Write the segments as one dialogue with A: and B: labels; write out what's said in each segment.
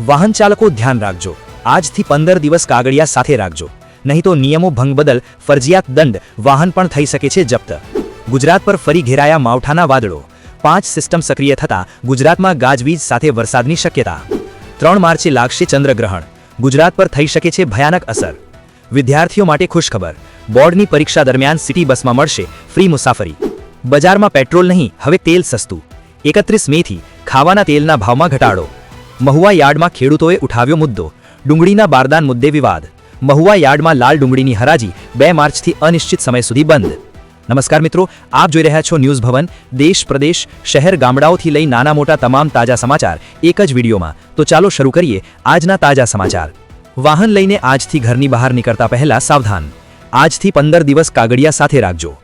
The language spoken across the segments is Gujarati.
A: વાહન ચાલકો ધ્યાન રાખજો, આજથી 15 દિવસ કાગળિયા સાથે રાખજો, નહીં તો નિયમો ભંગ બદલ ફરજિયાત દંડ, વાહન પણ થઈ શકે છે જપ્ત। ગુજરાત પર ફરી ઘેરાયા માવઠાના વાદળો, 5 સિસ્ટમ સક્રિય થતા ગુજરાતમાં ગાજવીજ સાથે વરસાદની શક્યતા। 3 માર્ચે લાગશે ચંદ્રગ્રહણ, ગુજરાત પર થઈ શકે છે ભયાનક અસર। વિદ્યાર્થીઓ માટે ખુશખબર, બોર્ડની પરીક્ષા દરમિયાન સિટી બસમાં મળશે ફ્રી મુસાફરી। બજારમાં પેટ્રોલ નહીં, હવે તેલ સસ્તું। 31 મેથી ખાવાના તેલના ભાવમાં ઘટાડો। મહુવા યાર્ડમાં ખેડૂતોએ ઉઠાવ્યો મુદ્દો, ડુંગળીના બારદાન મુદ્દે વિવાદ। મહુવા યાર્ડમાં લાલ ડુંગળીની હરાજી 2 માર્ચથી અનિશ્ચિત સમય સુધી બંધ। નમસ્કાર મિત્રો, આપ જોઈ રહ્યા છો ન્યૂઝ ભવન। દેશ પ્રદેશ શહેર ગામડાઓથી લઈ નાના મોટા તમામ તાજા સમાચાર એક જ વિડીયોમાં। તો ચાલો શરૂ કરીએ આજના તાજા સમાચાર। વાહન લઈને આજથી ઘરની બહાર નીકળતા પહેલા સાવધાન, આજથી 15 દિવસ કાગળિયા સાથે રાખજો।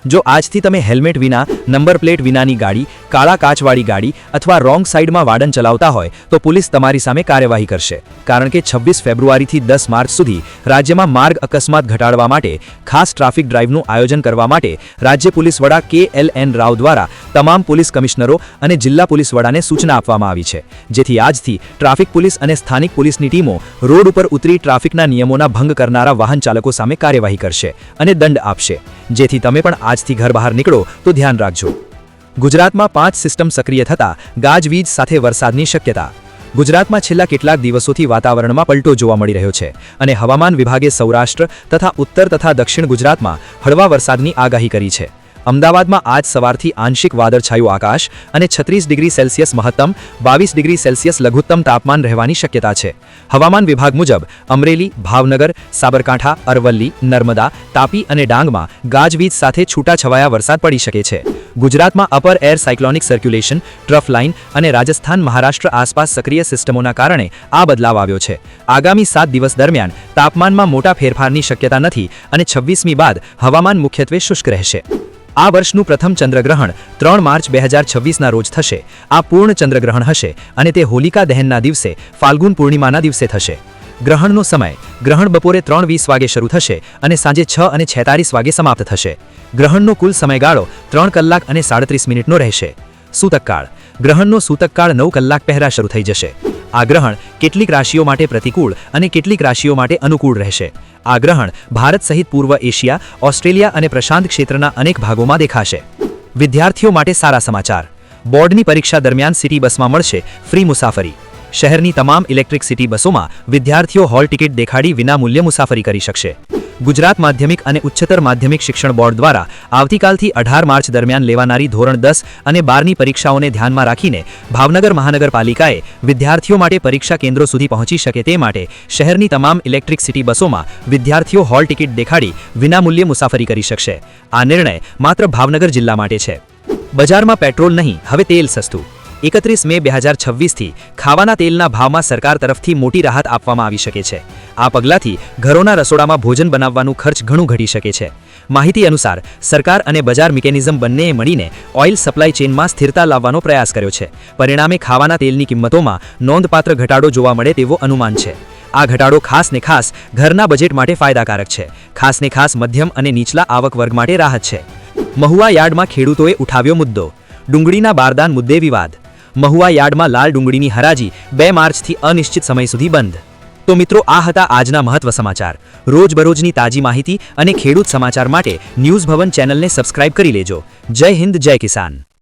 A: જો આજથી તમે હેલ્મેટ વિના, નંબર પ્લેટ વિનાની ગાડી, કાળા કાચવાળી ગાડી અથવા રોંગ સાઈડમાં વાડન ચલાવતા હોય તો પોલીસ તમારી સામે કાર્યવાહી કરશે, કારણ કે 26 ફેબ્રુઆરીથી 10 માર્ચ સુધી રાજ્યમાં માર્ગ અકસ્માત ઘટાડવા માટે ખાસ ટ્રાફિક ડ્રાઈવનું આયોજન કરવા માટે રાજ્ય પોલીસ વડા KLN રાવ દ્વારા તમામ પોલીસ કમિશનરો અને જિલ્લા પોલીસ વડાને સૂચના આપવામાં આવી છે, જેથી આજથી ટ્રાફિક પોલીસ અને સ્થાનિક પોલીસની ટીમો રોડ ઉપર ઉતરી ટ્રાફિકના નિયમોના ભંગ કરનારા વાહન ચાલકો સામે કાર્યવાહી કરશે અને દંડ આપશે, જેથી તમે પણ આજથી ઘર બહાર નીકળો તો ધ્યાન રાખજો। ગુજરાતમાં 5 સિસ્ટમ સક્રિય થતા ગાજવીજ સાથે વરસાદની શક્યતા। ગુજરાતમાં છેલ્લા કેટલાક દિવસોથી વાતાવરણમાં પલટો જોવા મળી રહ્યો છે અને હવામાન વિભાગે સૌરાષ્ટ્ર તથા ઉત્તર તથા દક્ષિણ ગુજરાતમાં હળવા વરસાદની આગાહી કરી છે। અમદાવાદમાં આજ સવારથી આંશિક વાદળછાયું આકાશ અને 36 ડિગ્રી સેલ્સિયસ મહત્તમ, 22 ડિગ્રી સેલ્સિયસ લઘુત્તમ તાપમાન રહેવાની શક્યતા છે। હવામાન વિભાગ મુજબ અમરેલી, ભાવનગર, સાબરકાંઠા, અરવલ્લી, નર્મદા, તાપી અને ડાંગમાં ગાજવીજ સાથે છૂટાછવાયા વરસાદ પડી શકે છે। ગુજરાતમાં upper air cyclonic circulation, trough line અને રાજસ્થાન મહારાષ્ટ્ર આસપાસ સક્રિય સિસ્ટમોના કારણે આ બદલાવ આવ્યો છે। આગામી 7 દિવસ દરમિયાન તાપમાનમાં મોટા ફેરફારની શક્યતા નથી અને 26મી બાદ હવામાન મુખ્યત્વે શુષ્ક રહેશે। આ વર્ષનું પ્રથમ ચંદ્રગ્રહણ 3 માર્ચ 2026ના રોજ થશે। આ પૂર્ણ ચંદ્રગ્રહણ હશે અને તે હોલિકા દહનના દિવસે ફાલ્ગુન પૂર્ણિમાના દિવસે થશે। ગ્રહણનો સમય, ગ્રહણ બપોરે 3:20 વાગે શરૂ થશે અને સાંજે 6:46 વાગે સમાપ્ત થશે। ગ્રહણનો કુલ સમયગાળો 3 કલાક અને 37 મિનિટનો રહેશે। સૂતકકાળ, ગ્રહણનો સૂતકકાળ 9 કલાક પહેલા શરૂ થઈ જશે। આ ગ્રહણ કેટલીક રાશિઓ માટે પ્રતિકૂળ અને કેટલીક રાશિઓ માટે અનુકૂળ રહેશે। આ ગ્રહણ ભારત સહિત પૂર્વ એશિયા, ઓસ્ટ્રેલિયા અને પ્રશાંત ક્ષેત્રના અનેક ભાગોમાં દેખાશે। વિદ્યાર્થીઓ માટે સારા સમાચાર, બોર્ડની પરીક્ષા દરમિયાન સિટી બસમાં મળશે ફ્રી મુસાફરી। શહેરની તમામ ઇલેક્ટ્રિક સિટી બસોમાં વિદ્યાર્થીઓ હોલ ટિકિટ દેખાડી વિનામૂલ્યે મુસાફરી કરી શકશે। ગુજરાત માધ્યમિક અને ઉચ્ચતર માધ્યમિક શિક્ષણ બોર્ડ દ્વારા આવતીકાલથી 18 માર્ચ દરમિયાન લેવાનારી ધોરણ 10 અને 12ની પરીક્ષાઓને ધ્યાનમાં રાખીને ભાવનગર મહાનગરપાલિકાએ વિદ્યાર્થીઓ માટે પરીક્ષા કેન્દ્રો સુધી પહોંચી શકે તે માટે શહેરની તમામ ઇલેક્ટ્રિક સિટી બસોમાં વિદ્યાર્થીઓ હોલ ટિકિટ દેખાડી વિનામૂલ્યે મુસાફરી કરી શકશે। આ નિર્ણય માત્ર ભાવનગર જિલ્લા માટે છે। બજારમાં પેટ્રોલ નહીં, હવે તેલ સસ્તું। 31 મે 2026થી ખાવાના તેલના ભાવમાં સરકાર તરફથી મોટી રાહત આપવામાં આવી શકે છે। આ પગલાંથી ઘરોના રસોડામાં ભોજન બનાવવાનું ખર્ચ ઘણું ઘટી શકે છે। માહિતી અનુસાર સરકાર અને બજાર મિકેનિઝમ બંનેએ મળીને ઓઇલ સપ્લાય ચેઇનમાં સ્થિરતા લાવવાનો પ્રયાસ કર્યો છે। પરિણામે ખાવાના તેલની કિંમતોમાં નોંધપાત્ર ઘટાડો જોવા મળે તેવો અનુમાન છે। આ ઘટાડો ખાસ ને ખાસ ઘરના બજેટ માટે ફાયદાકારક છે, ખાસ ને ખાસ મધ્યમ અને નીચલા આવક વર્ગ માટે રાહત છે। મહુવા યાર્ડમાં ખેડૂતોએ ઉઠાવ્યો મુદ્દો, ડુંગળીના બારદાન મુદ્દે વિવાદ। મહુવા યાર્ડમાં લાલ ડુંગળીની હરાજી 2 માર્ચથી અનિશ્ચિત સમય સુધી બંધ। તો મિત્રો, આ હતા આજના મહત્વ સમાચાર। રોજબરોજની તાજી માહિતી અને ખેડૂત સમાચાર માટે ન્યૂઝ ભવન ચેનલને સબસ્ક્રાઇબ કરી લેજો। જય હિન્દ, જય કિસાન।